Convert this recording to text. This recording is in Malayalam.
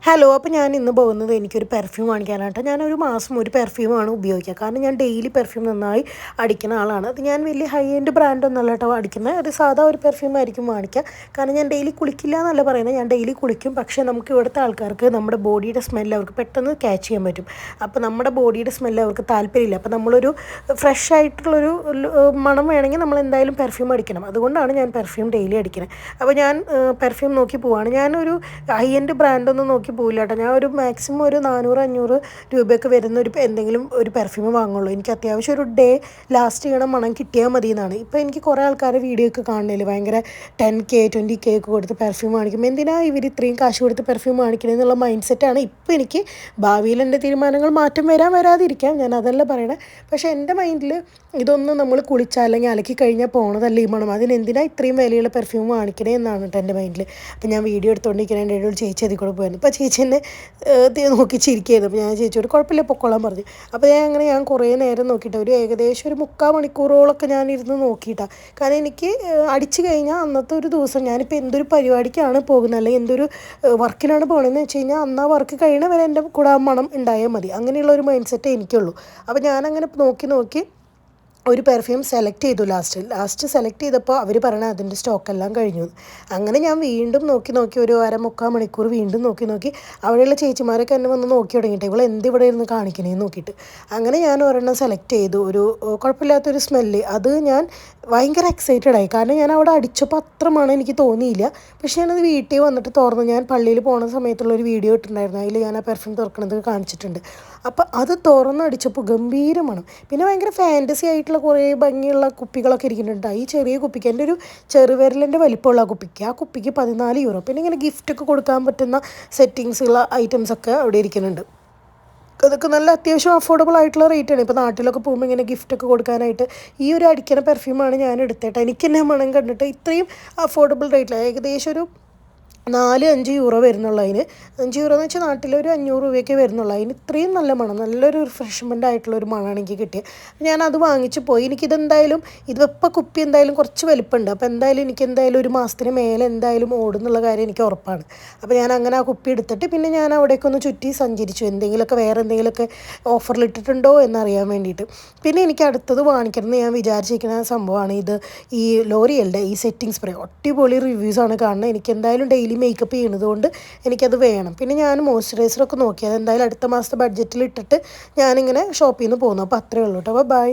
ഹലോ, അപ്പോൾ ഞാൻ ഇന്ന് പോകുന്നത് എനിക്കൊരു പെർഫ്യൂം വാങ്ങിക്കാനായിട്ട്. ഞാനൊരു മാസം ഒരു പെർഫ്യൂമാണ് ഉപയോഗിക്കുക. കാരണം ഞാൻ ഡെയിലി പെർഫ്യൂം നന്നായി അടിക്കുന്ന ആളാണ്. അത് ഞാൻ വലിയ ഹൈ എൻഡ് ബ്രാൻഡൊന്നുമല്ല കേട്ടോ അടിക്കുന്നത്. ഒരു സാധാ ഒരു പെർഫ്യൂം ആയിരിക്കും വാങ്ങിക്കുക. കാരണം ഞാൻ ഡെയിലി കുളിക്കില്ല എന്നല്ല പറയുന്നത്, ഞാൻ ഡെയിലി കുളിക്കും. പക്ഷേ നമുക്ക് ഇവിടുത്തെ ആൾക്കാർക്ക് നമ്മുടെ ബോഡിയുടെ സ്മെല്ല് അവർക്ക് പെട്ടെന്ന് ക്യാച്ച് ചെയ്യാൻ പറ്റും. അപ്പോൾ നമ്മുടെ ബോഡിയുടെ സ്മെല്ല് അവർക്ക് താല്പര്യമില്ല. അപ്പോൾ നമ്മളൊരു ഫ്രഷ് ആയിട്ടുള്ളൊരു മണം വേണമെങ്കിൽ നമ്മൾ എന്തായാലും പെർഫ്യൂം അടിക്കണം. അതുകൊണ്ടാണ് ഞാൻ പെർഫ്യൂം ഡെയിലി അടിക്കുന്നത്. അപ്പോൾ ഞാൻ പെർഫ്യൂം നോക്കി പോവാണ്. ഞാനൊരു ഹൈ എൻഡ് ബ്രാൻഡൊന്നും നോക്കി പോയില്ല കേട്ടോ. ഞാൻ ഒരു മാക്സിമം ഒരു 400-500 രൂപയൊക്കെ വരുന്ന എന്തെങ്കിലും ഒരു പെർഫ്യൂം വാങ്ങുള്ളൂ. എനിക്ക് അത്യാവശ്യം ഒരു ഡേ ലാസ്റ്റ് ചെയ്യണ മണം കിട്ടിയാൽ മതി എന്നാണ്. ഇപ്പോൾ എനിക്ക് കുറേ ആൾക്കാരെ വീഡിയോ ഒക്കെ കാണുന്നില്ല, ഭയങ്കര 10K 20K ഒക്കെ കൊടുത്ത് പെർഫ്യൂം വാങ്ങിക്കും. എന്തിനാ ഇവർ ഇത്രയും കാശ് കൊടുത്ത് പെർഫ്യൂം വാങ്ങിക്കണത് എന്നുള്ള മൈൻഡ് സെറ്റാണ് ഇപ്പോൾ എനിക്ക്. ഭാവിയിൽ എൻ്റെ തീരുമാനങ്ങൾ മാറ്റം വരാതിരിക്കാം, ഞാൻ അതല്ല പറയണേ. പക്ഷേ എൻ്റെ മൈൻഡിൽ ഇതൊന്നും നമ്മൾ കുളിച്ചാൽ അല്ലെങ്കിൽ അലക്കി കഴിഞ്ഞാൽ പോണതല്ല ഈ മണം. അതിനെന്തിനാ ഇത്രയും വിലയുള്ള പെർഫ്യൂം വാങ്ങിക്കണേ എന്നാണ് കേട്ടോ എൻ്റെ മൈൻഡിൽ. അപ്പോൾ ഞാൻ വീഡിയോ എടുത്തുകൊണ്ടിരിക്കണേ എൻ്റെ ഒരു ചേച്ചി അതിൽ കൂടെ പോയിരുന്നു. അപ്പോൾ ചേച്ചി എന്നെ നോക്കി ചിരിക്കുകയായിരുന്നു. അപ്പോൾ ഞാൻ ചേച്ചിയോട് കുഴപ്പമില്ല പൊക്കോളാൻ പറഞ്ഞു. അപ്പോൾ ഞാൻ കുറേ നേരം നോക്കിയിട്ട് ഒരു ഏകദേശം ഒരു 3/4 മണിക്കൂറോളമൊക്കെ ഞാൻ ഇരുന്ന് നോക്കിയിട്ടാണ്. കാരണം എനിക്ക് അടിച്ചു കഴിഞ്ഞാൽ അന്നത്തെ ഒരു ദിവസം ഞാനിപ്പോൾ എന്തൊരു പരിപാടിക്കാണ് പോകുന്നത് അല്ലെങ്കിൽ എന്തൊരു വർക്കിനാണ് പോകണമെന്ന് വെച്ച് കഴിഞ്ഞാൽ അന്ന് ആ വർക്ക് കഴിയണ വരെ എൻ്റെ കൂടെ ആ മണം ഉണ്ടായാൽ മതി. അങ്ങനെയുള്ള ഒരു മൈൻഡ് സെറ്റേ എനിക്കുള്ളൂ. അപ്പോൾ ഞാനങ്ങനെ നോക്കി ഒരു പെർഫ്യൂം സെലക്ട് ചെയ്തു. ലാസ്റ്റ് സെലക്ട് ചെയ്തപ്പോൾ അവർ പറയണത് അതിൻ്റെ സ്റ്റോക്കെല്ലാം കഴിഞ്ഞു. അങ്ങനെ ഞാൻ വീണ്ടും നോക്കി ഒരു 1/4 മണിക്കൂർ വീണ്ടും നോക്കി അവിടെയുള്ള ചേച്ചിമാരൊക്കെ എന്നെ വന്ന് നോക്കി തുടങ്ങിയിട്ട് ഇവൾ ഇവിടെ ഇരുന്ന് കാണിക്കണേന്ന് നോക്കിയിട്ട്. അങ്ങനെ ഞാൻ ഒരെണ്ണം സെലക്ട് ചെയ്തു, ഒരു കുഴപ്പമില്ലാത്തൊരു സ്മെല്ല്. അത് ഞാൻ ഭയങ്കര എക്സൈറ്റഡ് ആയി. കാരണം ഞാൻ അവിടെ അടിച്ചപ്പോൾ അത്ര മണം എനിക്ക് തോന്നിയില്ല. പക്ഷേ ഞാനത് വീട്ടിൽ വന്നിട്ട് തുറന്നു, ഞാൻ പള്ളിയിൽ പോകുന്ന സമയത്തുള്ളൊരു വീഡിയോ ഇട്ടിട്ടുണ്ടായിരുന്നു, അതിൽ ഞാൻ ആ പെർഫ്യൂം തുറക്കണത് കാണിച്ചിട്ടുണ്ട്. അപ്പോൾ അത് തുറന്നടിച്ചപ്പോൾ ഗംഭീര മണം. പിന്നെ ഭയങ്കര ഫാൻറ്റസി ആയിട്ടുള്ള കുറേ ഭംഗിയുള്ള കുപ്പികളൊക്കെ ഇരിക്കുന്നുണ്ട്. ഈ ചെറിയ കുപ്പിക്ക്, എൻ്റെ ഒരു ചെറുവിരലിൻ്റെ വലിപ്പമുള്ള ആ കുപ്പിക്ക് 14 യൂറോ. പിന്നെ ഇങ്ങനെ ഗിഫ്റ്റൊക്കെ കൊടുക്കാൻ പറ്റുന്ന സെറ്റിങ്സുള്ള ഐറ്റംസൊക്കെ അവിടെ ഇരിക്കുന്നുണ്ട്. അതൊക്കെ നല്ല അത്യാവശ്യം അഫോർഡബിൾ ആയിട്ടുള്ള റേറ്റാണ്. ഇപ്പോൾ നാട്ടിലൊക്കെ പോകുമ്പോൾ ഇങ്ങനെ ഗിഫ്റ്റൊക്കെ കൊടുക്കാനായിട്ട് ഈ ഒരു അടിക്കുന്ന പെർഫ്യൂമാണ് ഞാൻ എടുത്തേട്ടോ. എനിക്ക് തന്നെ മണം കണ്ടിട്ട് ഇത്രയും അഫോർഡബിൾ റേറ്റിൽ ഏകദേശം ഒരു 4-5 യൂറോ വരുന്നുള്ളൂ. അതിന് 5 യൂറോ എന്ന് വെച്ചാൽ നാട്ടിലൊരു 500 രൂപയൊക്കെ വരുന്നുള്ളൂ. അതിന് ഇത്രയും നല്ല മണം, നല്ലൊരു റിഫ്രഷ്മെൻ്റ് ആയിട്ടുള്ളൊരു മണമാണ് എനിക്ക് കിട്ടിയത്. ഞാനത് വാങ്ങിച്ച് പോയി. എനിക്കിതെന്തായാലും ഇതിപ്പോൾ കുപ്പി എന്തായാലും കുറച്ച് വലിപ്പമുണ്ട്. അപ്പോൾ എന്തായാലും ഒരു മാസത്തിന് മേലെ എന്തായാലും ഓടുന്നുള്ള കാര്യം എനിക്ക് ഉറപ്പാണ്. അപ്പോൾ ഞാൻ അങ്ങനെ ആ കുപ്പി എടുത്തിട്ട് പിന്നെ ഞാൻ അവിടേക്കൊന്ന് ചുറ്റി സഞ്ചരിച്ചു, വേറെ എന്തെങ്കിലുമൊക്കെ ഓഫറിലിട്ടിട്ടുണ്ടോ എന്നറിയാൻ വേണ്ടിയിട്ട്. പിന്നെ എനിക്ക് അടുത്തത് വാങ്ങിക്കണം എന്ന് ഞാൻ വിചാരിച്ചിരിക്കുന്ന സംഭവമാണ് ഇത്, ഈ ലോറിയലിൻ്റെ ഈ സെറ്റിംഗ് സ്പ്രേ. അടിപൊളി റിവ്യൂസാണ് കാണുന്നത്. എനിക്ക് എന്തായാലും ഡെയിലി മേക്കപ്പ് ചെയ്യുന്നത് കൊണ്ട് എനിക്കത് വേണം. പിന്നെ ഞാൻ മോയ്സ്ചറൈസറൊക്കെ നോക്കി, അതെന്തായാലും അടുത്ത മാസത്തെ ബഡ്ജറ്റിൽ ഇട്ടിട്ട് ഞാനിങ്ങനെ ഷോപ്പിൽ നിന്ന് പോകുന്നു. അപ്പോൾ അത്രയേ ഉള്ളൂ കേട്ടോ. ബൈ.